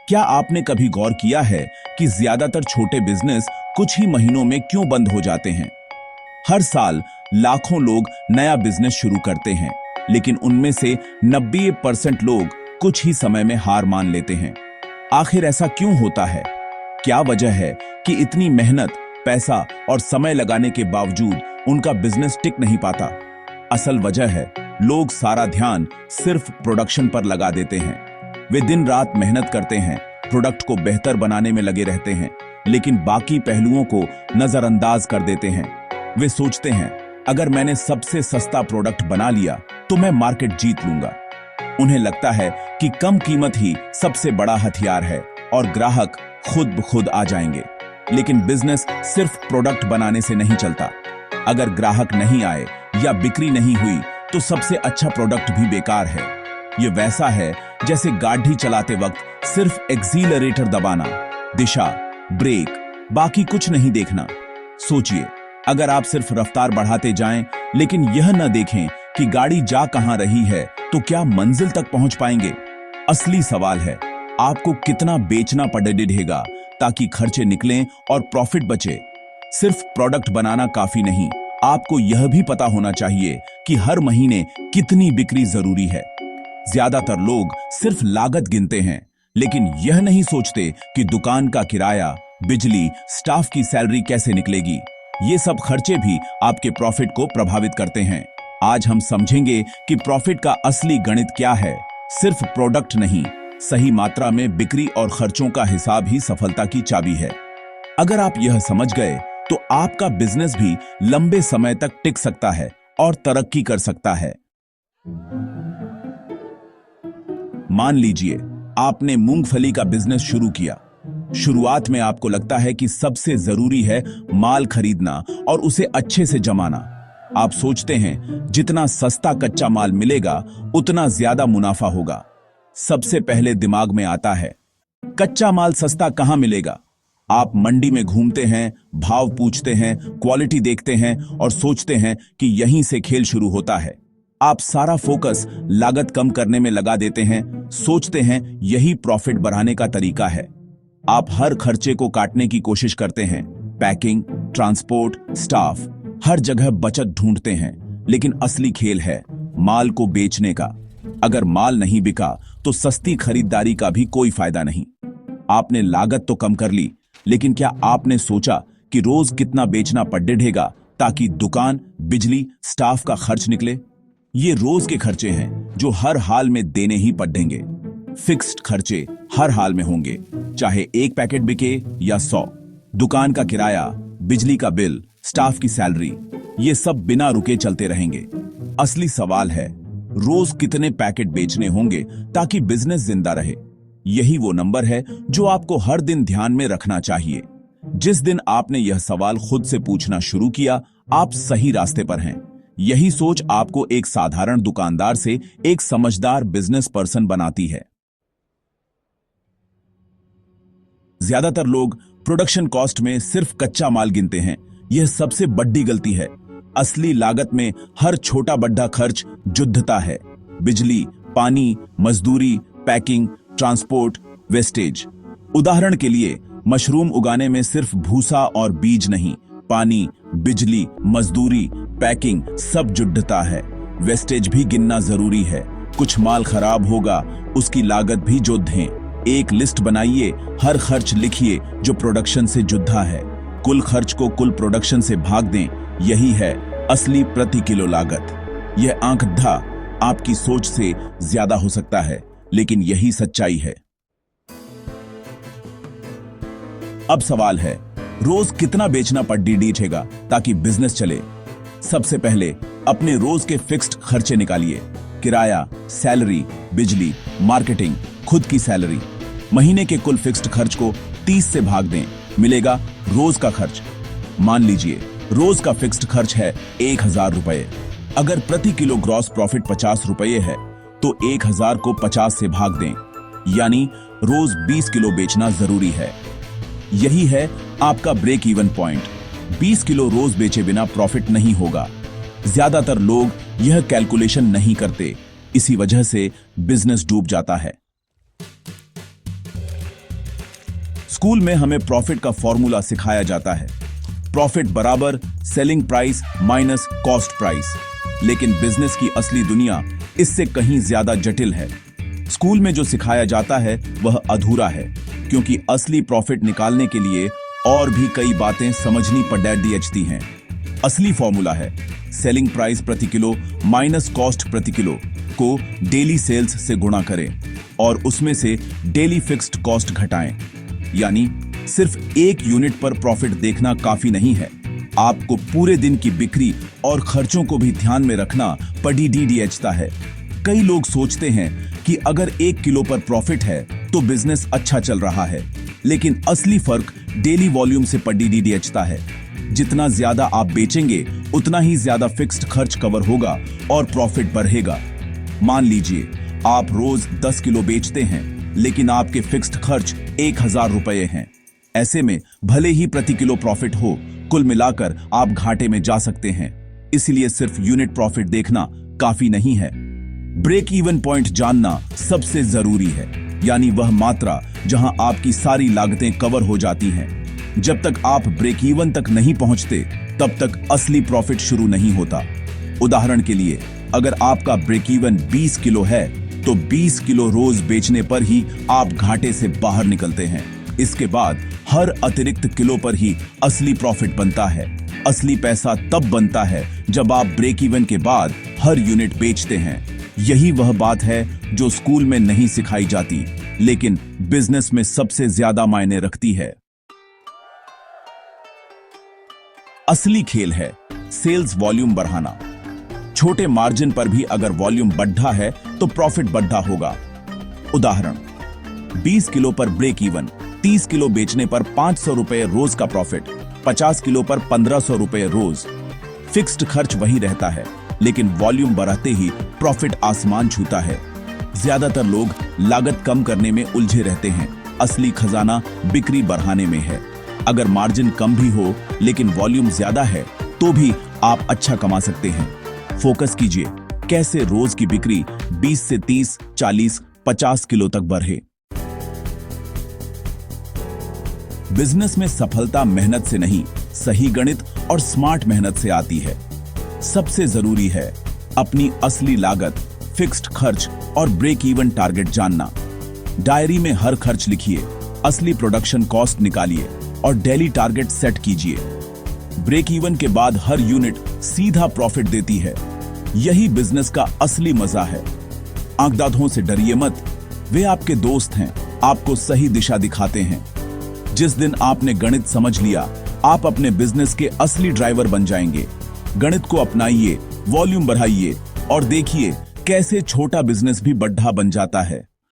क्या आपने कभी गौर किया है कि ज्यादातर छोटे बिजनेस कुछ ही महीनों में क्यों बंद हो जाते हैं? हर साल लाखों लोग नया बिजनेस शुरू करते हैं, लेकिन उनमें से 90% लोग कुछ ही समय में हार मान लेते हैं। आखिर ऐसा क्यों होता है? क्या वजह है कि इतनी मेहनत, पैसा और समय लगाने के बावजूद उनका बिजनेस टिक नहीं पाता? असल वजह है लोग सारा ध्यान सिर्फ प्रोडक्शन पर लगा देते हैं। वे दिन रात मेहनत करते हैं, प्रोडक्ट को बेहतर बनाने में लगे रहते हैं, लेकिन बाकी पहलुओं को नजरअंदाज कर देते हैं। वे सोचते हैं, अगर मैंने सबसे सस्ता प्रोडक्ट बना लिया तो मैं मार्केट जीत लूंगा। उन्हें लगता है कि कम कीमत ही सबसे बड़ा हथियार है और ग्राहक खुद ब खुद आ जाएंगे। लेकिन बिजनेस सिर्फ प्रोडक्ट बनाने से नहीं चलता। अगर ग्राहक नहीं आए या बिक्री नहीं हुई तो सबसे अच्छा प्रोडक्ट भी बेकार है। यह वैसा है जैसे गाड़ी चलाते वक्त सिर्फ एक्सीलरेटर दबाना, दिशा, ब्रेक, बाकी कुछ नहीं देखना। सोचिए, अगर आप सिर्फ रफ्तार बढ़ाते जाएं लेकिन यह न देखें कि गाड़ी जा कहां रही है, तो क्या मंजिल तक पहुंच पाएंगे? असली सवाल है, आपको कितना बेचना पड़ेगा ताकि खर्चे निकलें और प्रॉफिट बचे। सिर्फ प्रोडक्ट बनाना काफी नहीं, आपको यह भी पता होना चाहिए कि हर महीने कितनी बिक्री जरूरी है। ज्यादातर लोग सिर्फ लागत गिनते हैं, लेकिन यह नहीं सोचते कि दुकान का किराया, बिजली, स्टाफ की सैलरी कैसे निकलेगी। ये सब खर्चे भी आपके प्रॉफिट को प्रभावित करते हैं। आज हम समझेंगे कि प्रॉफिट का असली गणित क्या है। सिर्फ प्रोडक्ट नहीं, सही मात्रा में बिक्री और खर्चों का हिसाब ही सफलता की चाबी है। अगर आप यह समझ गए तो आपका बिजनेस भी लंबे समय तक टिक सकता है और तरक्की कर सकता है। मान लीजिए आपने मूंगफली का बिजनेस शुरू किया। शुरुआत में आपको लगता है कि सबसे जरूरी है माल खरीदना और उसे अच्छे से जमाना। आप सोचते हैं जितना सस्ता कच्चा माल मिलेगा उतना ज्यादा मुनाफा होगा। सबसे पहले दिमाग में आता है, कच्चा माल सस्ता कहां मिलेगा? आप मंडी में घूमते हैं, भाव पूछते हैं, क्वालिटी देखते हैं और सोचते हैं कि यहीं से खेल शुरू होता है। आप सारा फोकस लागत कम करने में लगा देते हैं, सोचते हैं यही प्रॉफिट बढ़ाने का तरीका है। आप हर खर्चे को काटने की कोशिश करते हैं, पैकिंग, ट्रांसपोर्ट, स्टाफ, हर जगह बचत ढूंढते हैं। लेकिन असली खेल है माल को बेचने का। अगर माल नहीं बिका तो सस्ती खरीदारी का भी कोई फायदा नहीं। आपने लागत तो कम कर ली, लेकिन क्या आपने सोचा कि रोज कितना बेचना पड़ेगा ताकि दुकान, बिजली, स्टाफ का खर्च निकले? ये रोज के खर्चे हैं जो हर हाल में देने ही पड़ेंगे। फिक्स्ड खर्चे हर हाल में होंगे, चाहे एक पैकेट बिके या 100। दुकान का किराया, बिजली का बिल, स्टाफ की सैलरी, ये सब बिना रुके चलते रहेंगे। असली सवाल है, रोज कितने पैकेट बेचने होंगे ताकि बिजनेस जिंदा रहे? यही वो नंबर है जो आपको हर दिन ध्यान में रखना चाहिए। जिस दिन आपने यह सवाल खुद से पूछना शुरू किया, आप सही रास्ते पर हैं। यही सोच आपको एक साधारण दुकानदार से एक समझदार बिजनेस पर्सन बनाती है। ज्यादातर लोग प्रोडक्शन कॉस्ट में सिर्फ कच्चा माल गिनते हैं। यह सबसे बड़ी गलती है। असली लागत में हर छोटा बड़ा खर्च जुद्धता है। बिजली, पानी, मजदूरी, पैकिंग, ट्रांसपोर्ट, वेस्टेज। उदाहरण के लिए, मशरूम उगाने में सिर्फ भूसा और बीज नहीं, पानी, बिजली, मजदूरी, पैकिंग सब जुड़ता है। वेस्टेज भी गिनना जरूरी है। कुछ माल खराब होगा, उसकी लागत भी जोड़ें। एक लिस्ट बनाइए, हर खर्च लिखिए जो प्रोडक्शन से जुड़ा है। कुल खर्च को कुल प्रोडक्शन से भाग दें। यही है असली प्रति किलो लागत। यह आंकड़ा आपकी सोच से ज्यादा हो सकता है, लेकिन यही सच्चाई है। अब सवाल है, रोज कितना बेचना पड़ेगा ताकि बिजनेस चले? सबसे पहले अपने रोज के फिक्स्ड खर्चे निकालिए। किराया, सैलरी, बिजली, मार्केटिंग, खुद की सैलरी। महीने के कुल फिक्स्ड खर्च को 30 से भाग दें, मिलेगा रोज का खर्च। मान लीजिए रोज का फिक्स्ड खर्च है 1000 रुपए। अगर प्रति किलो ग्रॉस प्रॉफिट 50 रुपए है तो 1000 को 50 से भाग दें, यानी रोज 20 किलो बेचना जरूरी है। यही है आपका ब्रेक इवन पॉइंट। 20 किलो रोज बेचे बिना प्रॉफिट नहीं होगा। ज्यादातर लोग यह कैलकुलेशन नहीं करते, इसी वजह से बिजनेस डूब जाता है। स्कूल में हमें प्रॉफिट का फॉर्मूला सिखाया जाता है, प्रॉफिट बराबर selling price minus cost price. लेकिन बिजनेस की असली दुनिया इससे कहीं ज्यादा जटिल है। स्कूल में जो सिखाया जाता है वह अधूरा है, क्योंकि असली प्रॉफिट निकालने के लिए और भी कई बातें समझनी पड़ती हैं। असली फॉर्मूला है सेलिंग प्राइस प्रति किलो माइनस कॉस्ट प्रति किलो को डेली सेल्स से गुणा करें और उसमें से डेली फिक्स्ड कॉस्ट घटाएं। यानी सिर्फ एक यूनिट पर प्रॉफिट देखना काफी नहीं है, आपको पूरे दिन की बिक्री और खर्चों को भी ध्यान में रखना पड़ता है। कई लोग सोचते हैं कि अगर 1 किलो पर प्रॉफिट है तो बिजनेस अच्छा चल रहा है, लेकिन असली फर्क डेली वॉल्यूम से पड़ता है। जितना ज्यादा आप बेचेंगे उतना ही ज्यादा फिक्स्ड खर्च कवर होगा और प्रॉफिट बढ़ेगा। मान लीजिए आप रोज 10 किलो बेचते हैं, लेकिन आपके फिक्स्ड खर्च 1000 रुपए हैं। ऐसे में भले ही प्रति किलो प्रॉफिट हो, कुल मिलाकर आप घाटे में जा सकते हैं। इसलिए सिर्फ यूनिट प्रॉफिट देखना काफी नहीं है, ब्रेक इवन पॉइंट जानना सबसे जरूरी है। यानी वह मात्रा जहां आपकी सारी लागतें कवर हो जाती हैं। जब तक आप ब्रेक इवन तक नहीं पहुंचते तब तक असली प्रॉफिट शुरू नहीं होता। उदाहरण के लिए, अगर आपका ब्रेक इवन 20 किलो है तो 20 किलो रोज बेचने पर ही आप घाटे से बाहर निकलते हैं। इसके बाद हर अतिरिक्त किलो पर ही असली प्रॉफिट बनता है। असली पैसा तब बनता है जब आप ब्रेक इवन के बाद हर यूनिट बेचते हैं। यही वह बात है जो स्कूल में नहीं सिखाई जाती, लेकिन बिजनेस में सबसे ज्यादा मायने रखती है। असली खेल है सेल्स वॉल्यूम बढ़ाना। छोटे मार्जिन पर भी अगर वॉल्यूम बढ़ा है तो प्रॉफिट बढ़ा होगा। उदाहरण, 20 किलो पर ब्रेक इवन, 30 किलो बेचने पर 500 रुपए रोज का प्रॉफिट, 50 किलो पर 1500 रुपए रोज। फिक्स्ड खर्च वही रहता है, लेकिन वॉल्यूम बढ़ाते ही प्रॉफिट आसमान छूता है। ज्यादातर लोग लागत कम करने में उलझे रहते हैं, असली खजाना बिक्री बढ़ाने में है। अगर मार्जिन कम भी हो लेकिन वॉल्यूम ज्यादा है तो भी आप अच्छा कमा सकते हैं। फोकस कीजिए कैसे रोज की बिक्री 20 से 30, 40, 50 किलो तक बढ़े। बिजनेस में सफलता मेहनत से नहीं, सही गणित और स्मार्ट मेहनत से आती है। सबसे जरूरी है अपनी असली लागत, फिक्स्ड खर्च और ब्रेक इवन टारगेट जानना। डायरी में हर खर्च लिखिए, असली प्रोडक्शन कॉस्ट निकालिए और डेली टारगेट सेट कीजिए। ब्रेक इवन के बाद हर यूनिट सीधा प्रॉफिट देती है। यही बिजनेस का असली मजा है। आंकदाधों से डरिए मत, वे आपके दोस्त हैं, आपको सही दिशा दिखाते हैं। जिस दिन आपने गणित समझ लिया, आप अपने बिजनेस के असली ड्राइवर बन जाएंगे। गणित को अपनाइए, वॉल्यूम बढ़ाइए और देखिए कैसे छोटा बिजनेस भी बड़ा बन जाता है।